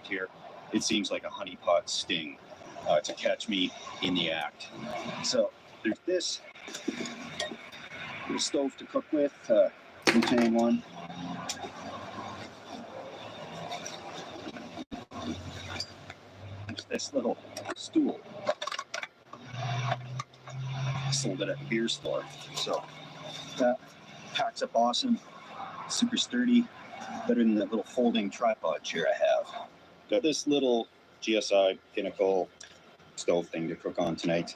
perfect here. It seems like a honeypot sting to catch me in the act. So there's this little stove to cook with, butane one. There's this little stool. Sold it at the beer store. So that packs up awesome, super sturdy, better than that little folding tripod chair I have. Got this little GSI Pinnacle stove thing to cook on tonight,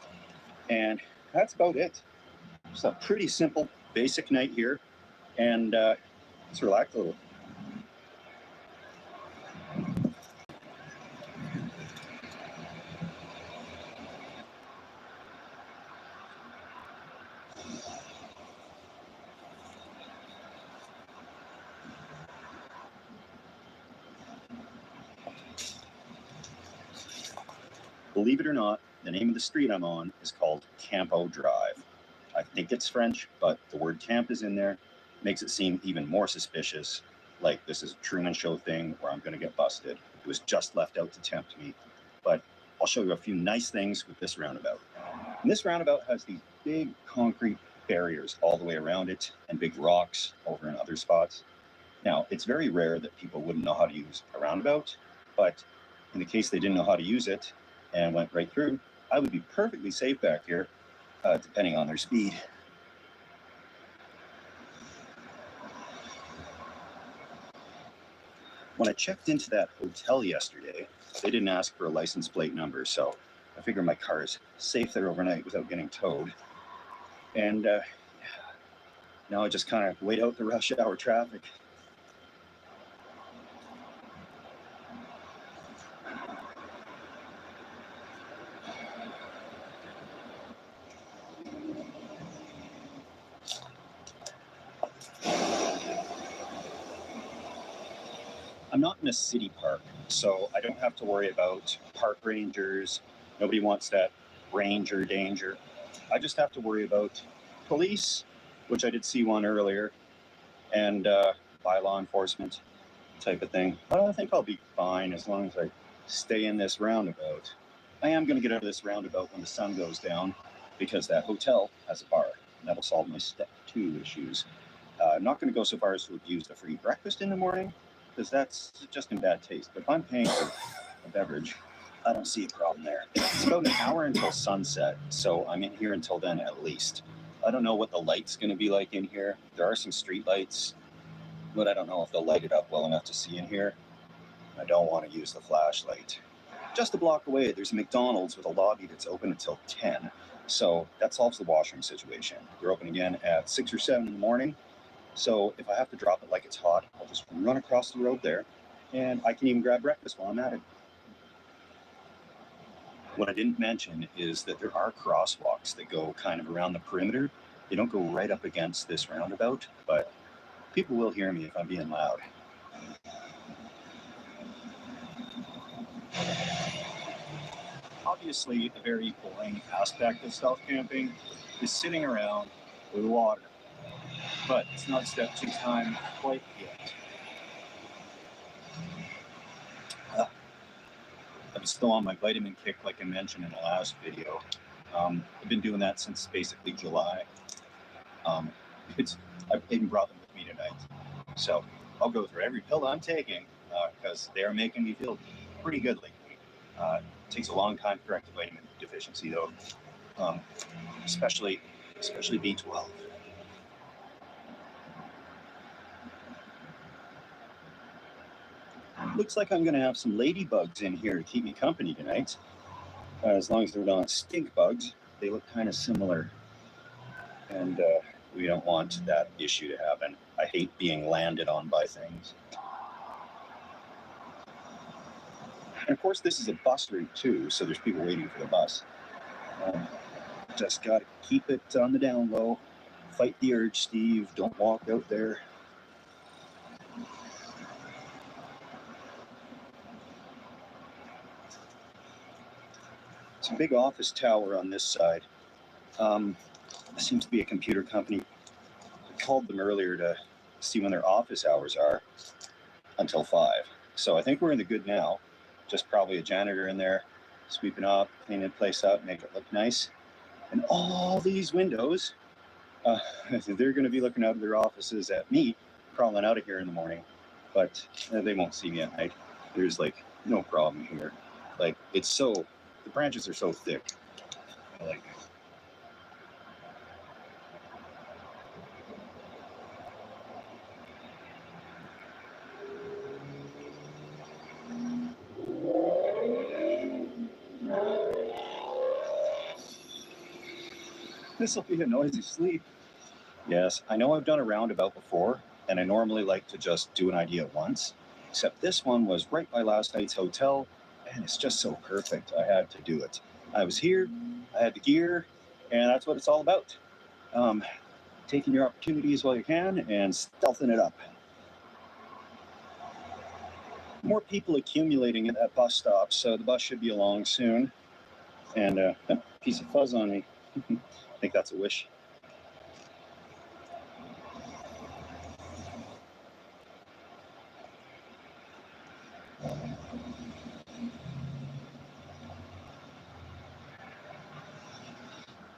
and that's about it. Just a pretty simple, basic night here, and let's relax a little. Believe it or not, the name of the street I'm on is called Campo Drive. I think it's French, but the word camp is in there. Makes it seem even more suspicious, like this is a Truman Show thing where I'm going to get busted. It was just left out to tempt me. But I'll show you a few nice things with this roundabout. And this roundabout has these big concrete barriers all the way around it and big rocks over in other spots. Now, it's very rare that people wouldn't know how to use a roundabout, but in the case they didn't know how to use it and went right through, I would be perfectly safe back here, depending on their speed. When I checked into that hotel yesterday, they didn't ask for a license plate number, so I figure my car is safe there overnight without getting towed. And now I just kind of wait out the rush hour traffic. I'm not in a city park, so I don't have to worry about park rangers. Nobody wants that ranger danger. I just have to worry about police, which I did see one earlier, and by law enforcement type of thing. But I think I'll be fine as long as I stay in this roundabout. I am going to get out of this roundabout when the sun goes down because that hotel has a bar. And that'll solve my step 2 issues. I'm not going to go so far as to abuse the free breakfast in the morning, because that's just in bad taste. But if I'm paying for a beverage, I don't see a problem there. It's about an hour until sunset, so I'm in here until then at least. I don't know what the light's going to be like in here. There are some street lights, but I don't know if they'll light it up well enough to see in here. I don't want to use the flashlight. Just a block away, there's a McDonald's with a lobby that's open until 10, so that solves the washroom situation. They're open again at 6 or 7 in the morning. So if I have to drop it like it's hot, I'll just run across the road there, and I can even grab breakfast while I'm at it. What I didn't mention is that there are crosswalks that go kind of around the perimeter. They don't go right up against this roundabout, but people will hear me if I'm being loud. Obviously, a very boring aspect of stealth camping is sitting around with water. But it's not step 2 time quite yet. I'm still on my vitamin kick like I mentioned in the last video. I've been doing that since basically July. I've even brought them with me tonight. So I'll go through every pill I'm taking because they are making me feel pretty good lately. It takes a long time to correct a vitamin deficiency though, especially B12. Looks like I'm going to have some ladybugs in here to keep me company tonight. As long as they're not stink bugs, they look kind of similar. And we don't want that issue to happen. I hate being landed on by things. And of course, this is a bus route too, so there's people waiting for the bus. Just got to keep it on the down low. Fight the urge, Steve. Don't walk out there. It's a big office tower on this side. Seems to be a computer company. I called them earlier to see when their office hours are until 5. So I think we're in the good now. just probably a janitor in there sweeping up, cleaning the place up, make it look nice. And all these windows, they're going to be looking out of their offices at me crawling out of here in the morning, but they won't see me at night. There's like no problem here. Like the branches are so thick. I like it. This will be a noisy sleep. Yes, I know I've done a roundabout before, and I normally like to just do an idea at once, except this one was right by last night's hotel, and it's just so perfect. I had to do it. I was here, I had the gear, and that's what it's all about. Taking your opportunities while you can and stealthing it up. More people accumulating at that bus stop, so the bus should be along soon. And a piece of fuzz on me. I think that's a wish.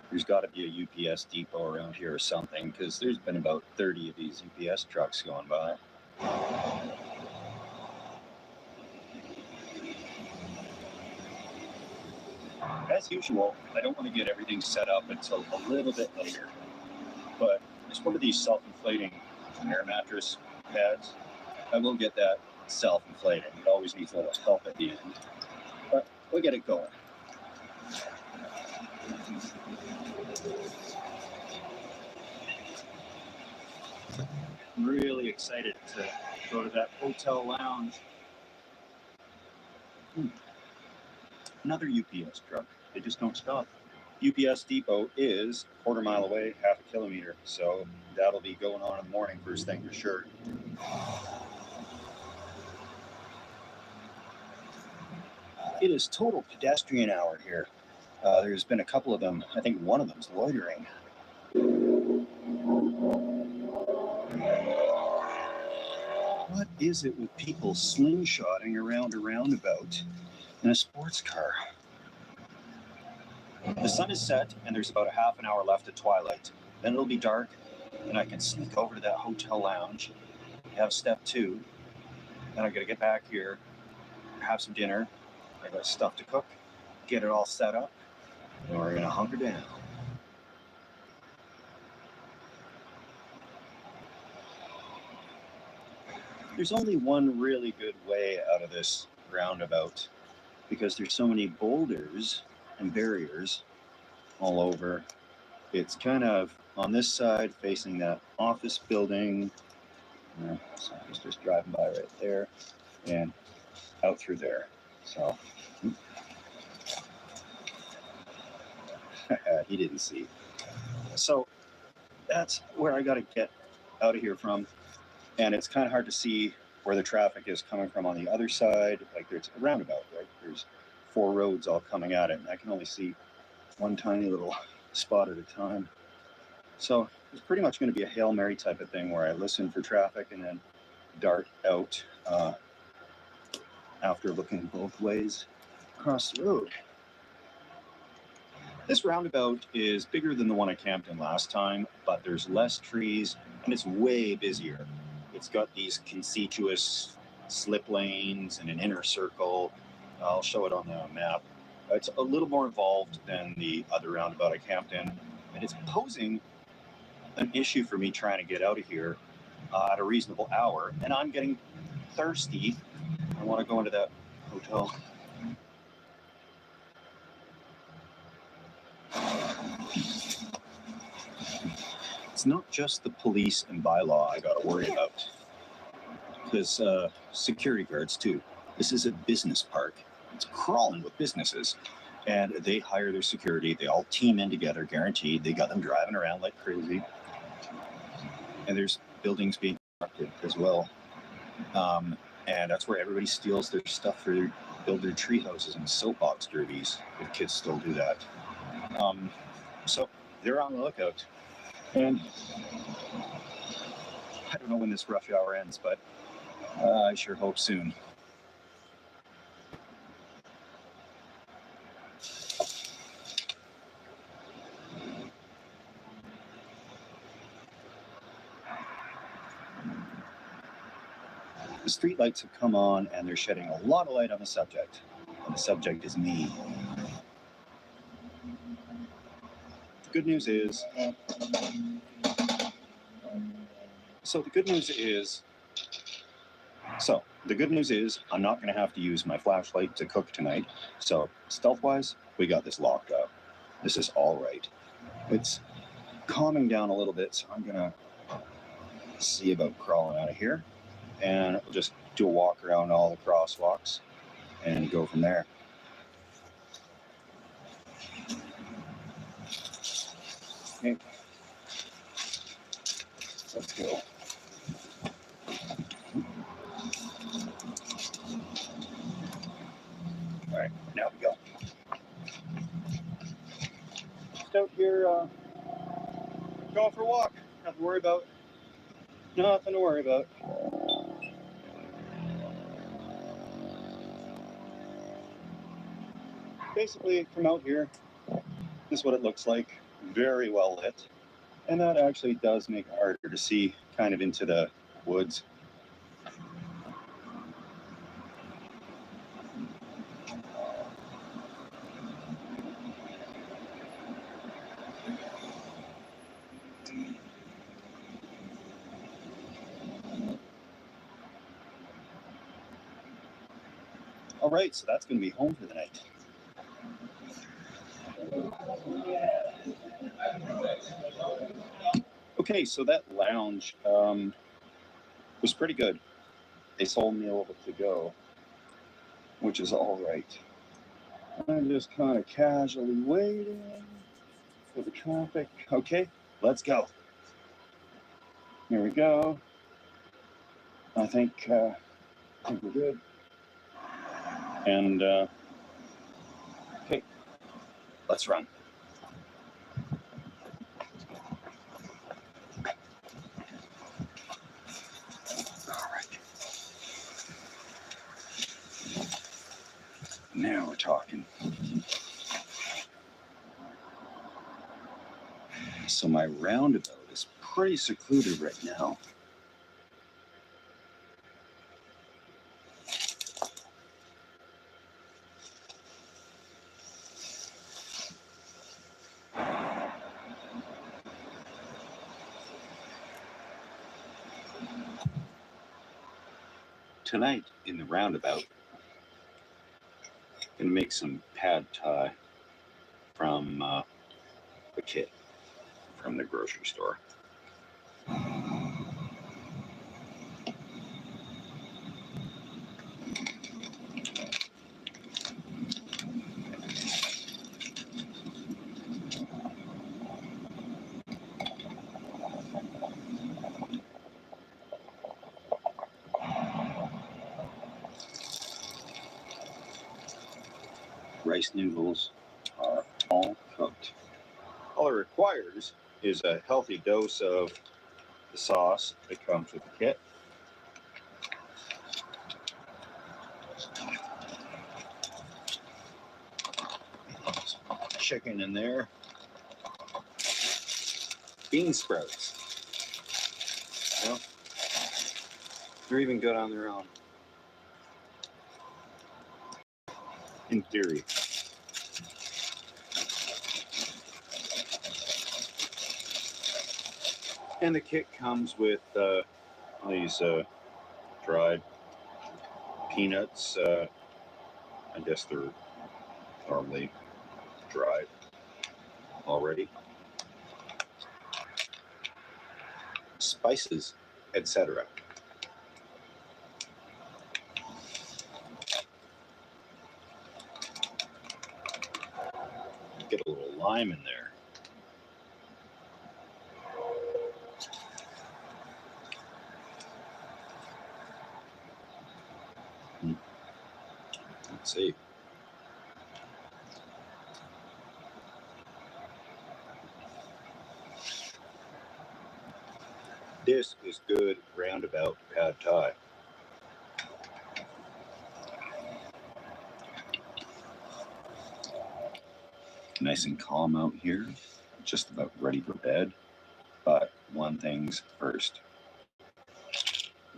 There's got to be a UPS depot around here or something, because there's been about 30 of these UPS trucks going by. As usual, I don't want to get everything set up until a little bit later, but just one of these self-inflating air mattress pads, I will get that self-inflating. It always needs a little help at the end, but we'll get it going. I'm really excited to go to that hotel lounge. Another UPS truck. They just don't stop. UPS depot is a quarter mile away, half a kilometer. So that'll be going on in the morning first thing for sure. It is total pedestrian hour here. There's been a couple of them. I think one of them's loitering. What is it with people slingshotting around a roundabout in a sports car? The sun is set, and there's about a half an hour left at twilight. Then it'll be dark, and I can sneak over to that hotel lounge, have step two, then I gotta get back here, have some dinner, I got stuff to cook, get it all set up, and we're gonna hunker down. There's only one really good way out of this roundabout, because there's so many boulders and barriers all over. It's kind of on this side facing that office building. So I was just driving by right there and out through there. So he didn't see. So that's where I got to get out of here from. And it's kind of hard to see where the traffic is coming from on the other side. Like there's a roundabout, right? There's 4 roads all coming at it, and I can only see one tiny little spot at a time. So it's pretty much going to be a Hail Mary type of thing where I listen for traffic and then dart out after looking both ways across the road. This roundabout is bigger than the one I camped in last time, but there's less trees and it's way busier. It's got these conspicuous slip lanes and an inner circle. I'll show it on the map. It's a little more involved than the other roundabout I camped in, and it's posing an issue for me trying to get out of here at a reasonable hour, and I'm getting thirsty. I want to go into that hotel. It's not just the police and bylaw I got to worry about. There's security guards too. This is a business park. It's crawling with businesses. And they hire their security. They all team in together, guaranteed. They got them driving around like crazy. And there's buildings being constructed as well. And that's where everybody steals their stuff for build their tree houses and soapbox derbies, if kids still do that. So they're on the lookout. And I don't know when this rush hour ends, but I sure hope soon. The streetlights have come on and they're shedding a lot of light on the subject. And the subject is me. The good news is... the good news is I'm not going to have to use my flashlight to cook tonight. So stealth-wise, we got this locked up. This is all right. It's calming down a little bit, so I'm going to see about crawling out of here. And we'll just do a walk around all the crosswalks and go from there. Okay. Let's go. All right, now we go. Just out here going for a walk. Nothing to worry about. Nothing to worry about. Basically, from out here, this is what it looks like. Very well lit. And that actually does make it harder to see kind of into the woods. All right, so that's going to be home for the night. Okay, so that lounge was pretty good. They sold me a little to go, which is all right. I'm just kind of casually waiting for the traffic. Okay, let's go. Here we go. I think we're good. And okay, let's run. All right. Now we're talking. So my roundabout is pretty secluded right now. Tonight in the roundabout, I'm gonna make some pad thai from a kit from the grocery store. Rice noodles are all cooked. All it requires is a healthy dose of the sauce that comes with the kit. Chicken in there. Bean sprouts. Well, they're even good on their own. In theory. And the kit comes with these dried peanuts. I guess they're normally dried already. Spices, etc. Get a little lime in there. Let's see. This is good roundabout pad thai. Nice and calm out here. Just about ready for bed. But one thing's first.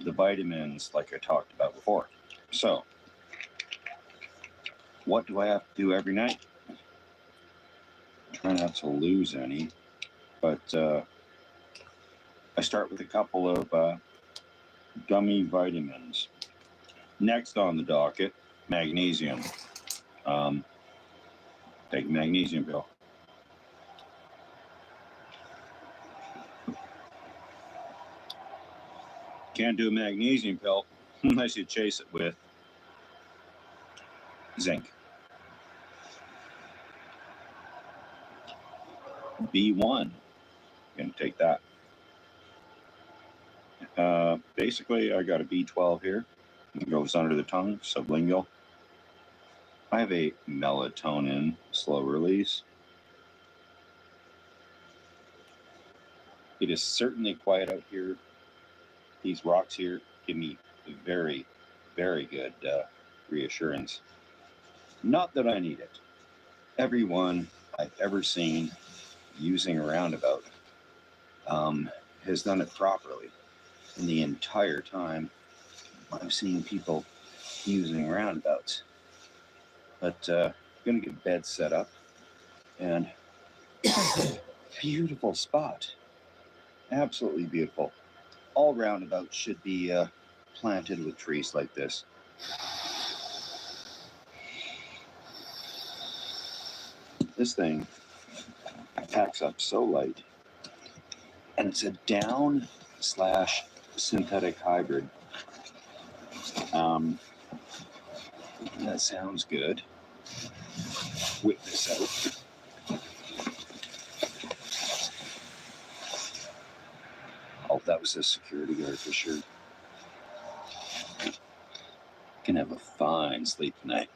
the vitamins like I talked about before. So, what do I have to do every night? Try not to lose any, but I start with a couple of gummy vitamins. Next on the docket, magnesium. Take a magnesium pill. Can't do a magnesium pill unless you chase it with zinc. B1, gonna take that. Basically, I got a B12 here. It goes under the tongue, sublingual. I have a melatonin slow release. It is certainly quiet out here. These rocks here give me very, very good reassurance. Not that I need it. Everyone I've ever seen using a roundabout has done it properly. And the entire time I've seen people using roundabouts. But I'm going to get beds set up, and beautiful spot. Absolutely beautiful. All roundabouts should be planted with trees like this. This thing packs up so light, and it's a down / synthetic hybrid. That sounds good. Whip this out. Oh, that was a security guard for sure. Can have a fine sleep tonight.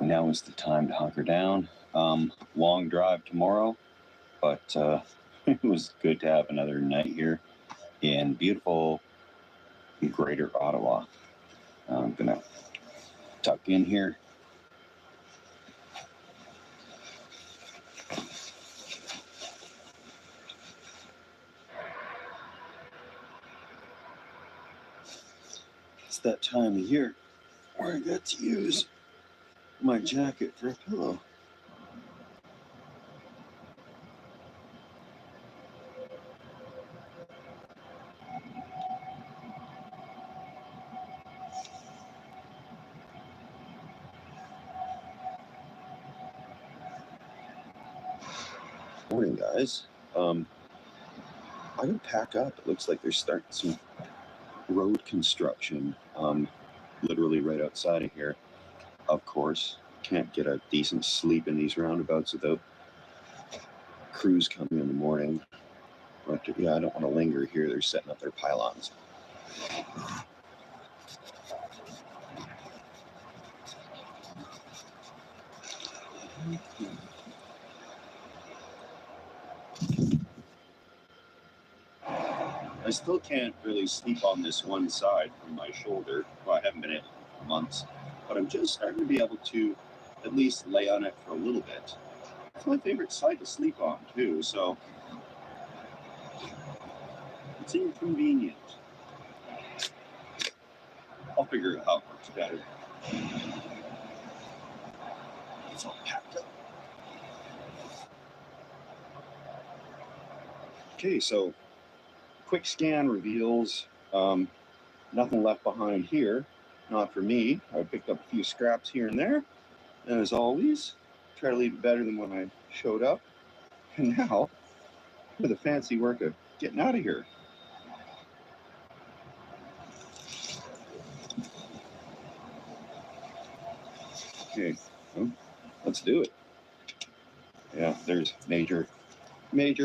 Now is the time to hunker down. Long drive tomorrow, but it was good to have another night here in beautiful Greater Ottawa. I'm gonna tuck in here. It's that time of year where I get to use my jacket for a pillow. Morning, guys. I'm gonna pack up. It looks like they're starting some road construction, literally right outside of here. Of course, can't get a decent sleep in these roundabouts without crews coming in the morning. But yeah, I don't want to linger here. They're setting up their pylons. I still can't really sleep on this one side from my shoulder. Well, I haven't been able for months, but I'm just starting to be able to at least lay on it for a little bit. It's my favorite side to sleep on too, so it's inconvenient. I'll figure out how it works better. It's all packed up. Okay, so quick scan reveals nothing left behind here. Not for me. I picked up a few scraps here and there. And as always, try to leave it better than when I showed up. And now, for the fancy work of getting out of here. Okay, well, let's do it. Yeah, there's major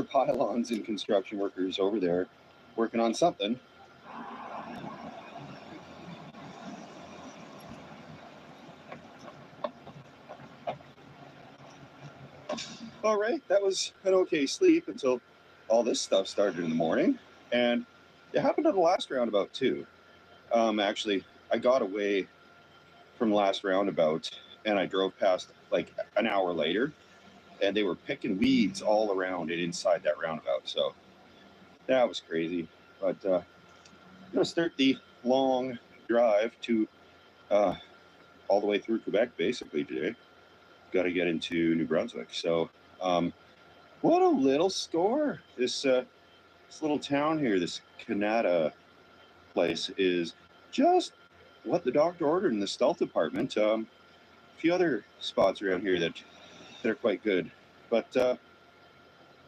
pylons and construction workers over there working on something. All right, that was an okay sleep until all this stuff started in the morning. And it happened on the last roundabout too. Actually, I got away from the last roundabout and I drove past like an hour later, and they were picking weeds all around and inside that roundabout. So That was crazy. But I'm going to start the long drive to all the way through Quebec, basically, today. Got to get into New Brunswick. So, what a little store. This little town here, this Canada place, is just what the doctor ordered in the stealth department. A few other spots around here that are quite good. But,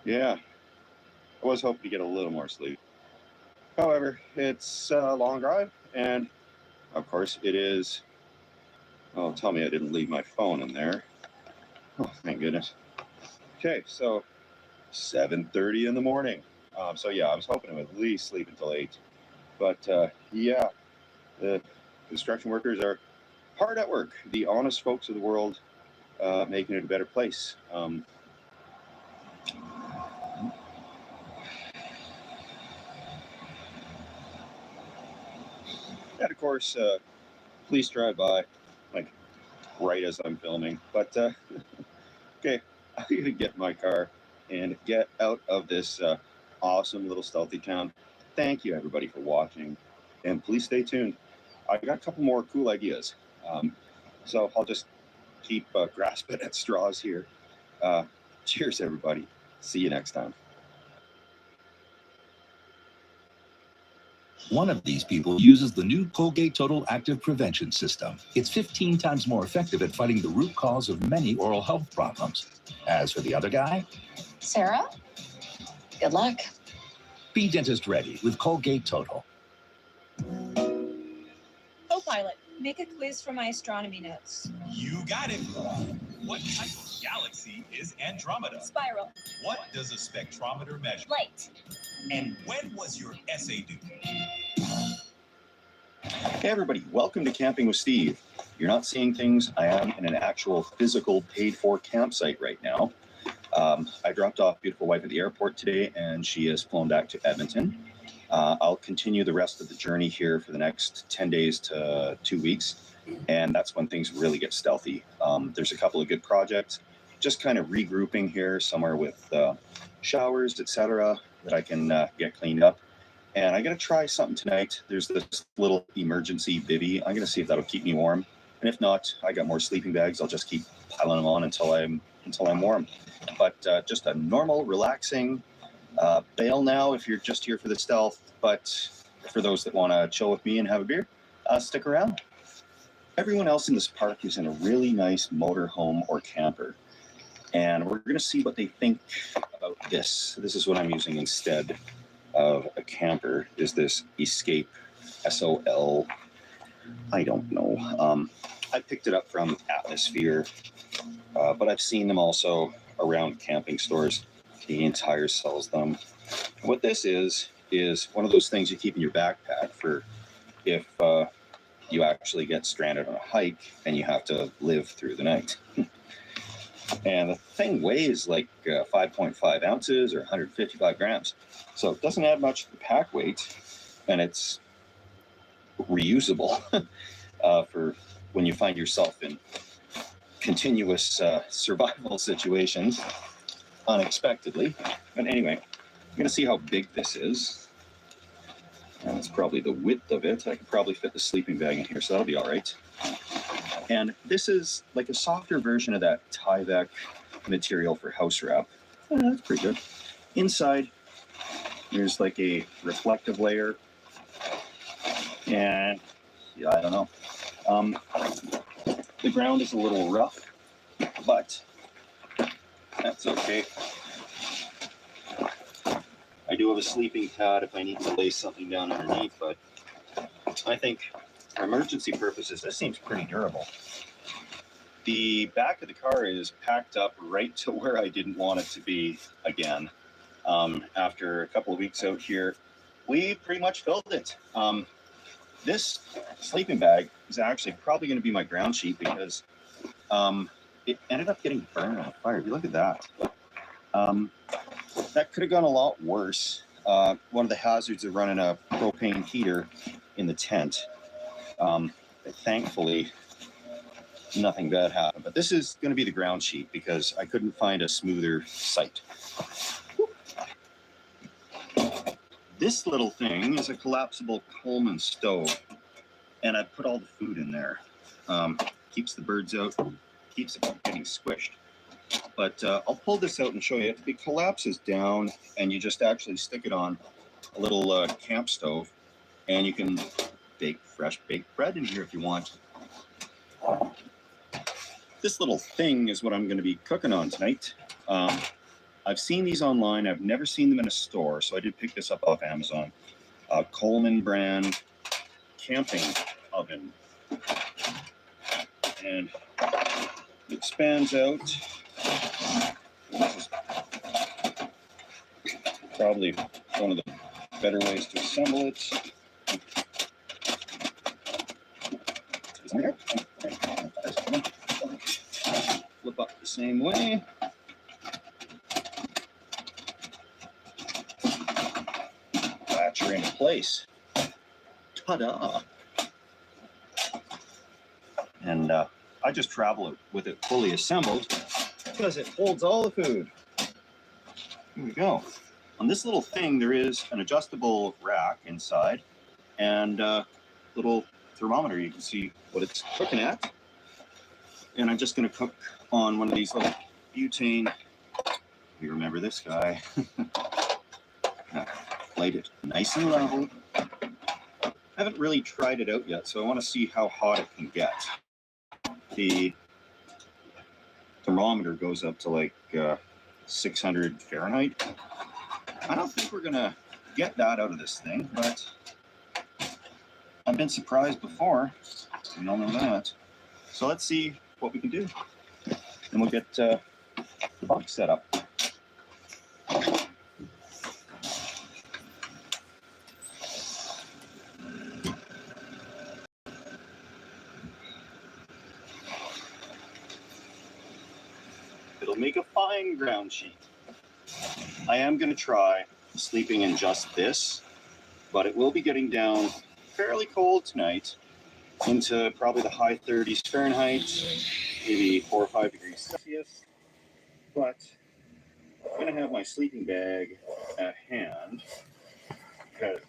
yeah, I was hoping to get a little more sleep. However, it's a long drive, and of course it is. Oh, tell me I didn't leave my phone in there. Oh, thank goodness. Okay, so 7:30 in the morning. So yeah, I was hoping to at least sleep until 8. But yeah, the construction workers are hard at work. The honest folks of the world, making it a better place. And of course, police drive by, like right as I'm filming. But okay, I'm gonna get in my car and get out of this awesome little stealthy town. Thank you everybody for watching, and please stay tuned. I got a couple more cool ideas, so I'll just keep grasping at straws here. Cheers everybody. See you next time. One of these people uses the new Colgate Total Active Prevention System. It's 15 times more effective at fighting the root cause of many oral health problems. As for the other guy, Sarah, good luck. Be dentist ready with Colgate Total. Co-pilot, make a quiz for my astronomy notes. You got it. What type of galaxy is Andromeda? Spiral. What does a spectrometer measure? Light. And when was your essay due? Hey everybody, welcome to Camping with Steve. You're not seeing things. I am in an actual physical paid-for campsite right now. I dropped off beautiful wife at the airport today, and she has flown back to Edmonton. I'll continue the rest of the journey here for the next 10 days to 2 weeks, and that's when things really get stealthy. There's a couple of good projects, just kind of regrouping here somewhere with showers, etc., that I can get cleaned up. And I'm going to try something tonight. There's this little emergency bivvy. I'm going to see if that'll keep me warm. And if not, I got more sleeping bags. I'll just keep piling them on until I'm warm. But just a normal, relaxing bail now if you're just here for the stealth. But for those that want to chill with me and have a beer, stick around. Everyone else in this park is in a really nice motorhome or camper. And we're going to see what they think about this. This is what I'm using instead of a camper, is this Escape SOL. I don't know. I picked it up from Atmosphere, but I've seen them also around camping stores. Canadian Tire sells them. What this is one of those things you keep in your backpack for if you actually get stranded on a hike and you have to live through the night. And the thing weighs like 5.5 ounces or 155 grams. So it doesn't add much to the pack weight, and it's reusable for when you find yourself in continuous survival situations unexpectedly. But anyway, I'm going to see how big this is. And that's probably the width of it. I could probably fit the sleeping bag in here, so that'll be all right. And this is like a softer version of that Tyvek material for house wrap. That's pretty good. Inside, there's like a reflective layer. And yeah, I don't know. The ground is a little rough, but that's okay. I do have a sleeping pad if I need to lay something down underneath, but I think for emergency purposes, this seems pretty durable. The back of the car is packed up right to where I didn't want it to be again. After a couple of weeks out here, we pretty much filled it. This sleeping bag is actually probably going to be my ground sheet because it ended up getting burned on fire. If you look at that, that could have gone a lot worse. One of the hazards of running a propane heater in the tent. Thankfully, nothing bad happened. But this is going to be the ground sheet because I couldn't find a smoother site. This little thing is a collapsible Coleman stove, and I put all the food in there. Keeps the birds out, keeps it from getting squished. But I'll pull this out and show you. It collapses down, and you just actually stick it on a little camp stove, and you can bake fresh baked bread in here if you want. This little thing is what I'm going to be cooking on tonight. I've seen these online. I've never seen them in a store, so I did pick this up off Amazon. Coleman brand camping oven. And it expands out. This is probably one of the better ways to assemble it. Flip up the same way. Latch her into place. Ta-da! And I just travel it with it fully assembled because it holds all the food. Here we go. On this little thing, there is an adjustable rack inside and a little thermometer. You can see what it's cooking at. And I'm just going to cook on one of these little butane. You remember this guy. Light it nice and level. I haven't really tried it out yet, so I want to see how hot it can get. The thermometer goes up to like 600 Fahrenheit. I don't think we're gonna get that out of this thing, but I've been surprised before. We all know that. So let's see what we can do. And we'll get the box set up. It'll make a fine ground sheet. I am going to try sleeping in just this, but it will be getting down fairly cold tonight into probably the high 30s Fahrenheit, maybe 4 or 5 degrees Celsius. But I'm going to have my sleeping bag at hand because